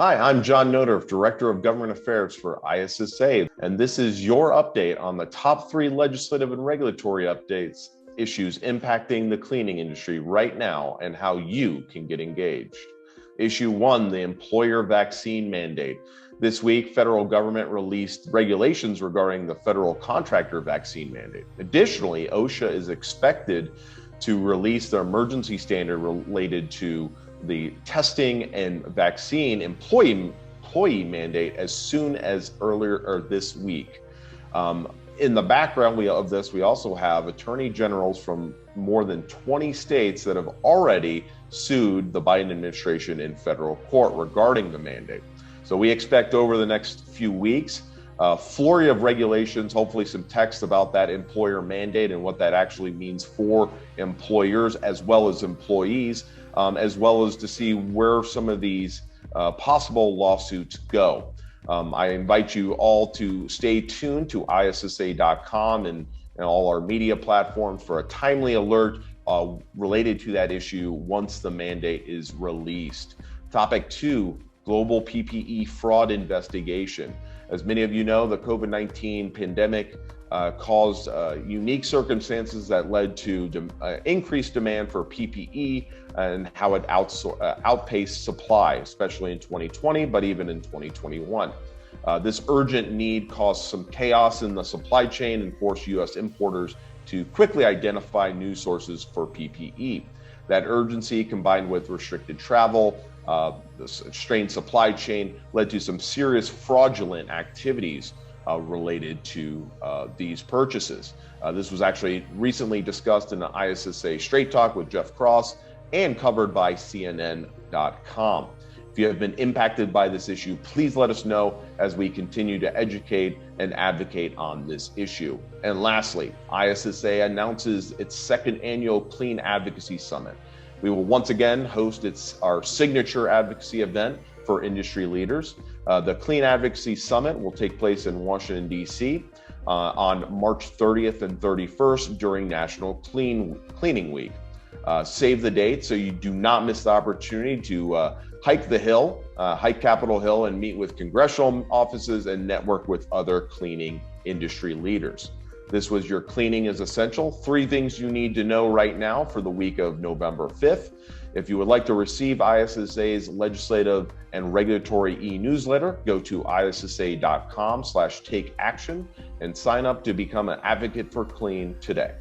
Hi, I'm John Noter, Director of Government Affairs for ISSA, and this is your update on the top 3 legislative and regulatory issues impacting the cleaning industry right now and how you can get engaged. Issue 1, the employer vaccine mandate. This week, federal government released regulations regarding the federal contractor vaccine mandate. Additionally, OSHA is expected to release the emergency standard related to the testing and vaccine employee mandate as soon as earlier or this week. In the background of this, we also have attorney generals from more than 20 states that have already sued the Biden administration in federal court regarding the mandate. So we expect over the next few weeks a flurry of regulations, hopefully some text about that employer mandate and what that actually means for employers as well as employees, as well as to see where some of these possible lawsuits go. I invite you all to stay tuned to ISSA.com and all our media platforms for a timely alert related to that issue once the mandate is released. Topic 2, global PPE fraud investigation. As many of you know, the COVID-19 pandemic caused unique circumstances that led to increased demand for PPE and how it outpaced supply, especially in 2020, but even in 2021. This urgent need caused some chaos in the supply chain and forced U.S. importers to quickly identify new sources for PPE. That urgency, combined with restricted travel, the strained supply chain, led to some serious fraudulent activities related to these purchases. This was actually recently discussed in the ISSA Straight Talk with Jeff Cross and covered by CNN.com. If you have been impacted by this issue, please let us know as we continue to educate and advocate on this issue. And lastly, ISSA announces its second annual Clean Advocacy Summit. We will once again host our signature advocacy event for industry leaders. The Clean Advocacy Summit will take place in Washington, D.C. On March 30th and 31st during National Cleaning Week. Save the date so you do not miss the opportunity to hike the hill, hike Capitol Hill, and meet with congressional offices and network with other cleaning industry leaders. This was your Cleaning is Essential. 3 things you need to know right now for the week of November 5th. If you would like to receive ISSA's legislative and regulatory e-newsletter, go to ISSA.com/takeaction and sign up to become an advocate for clean today.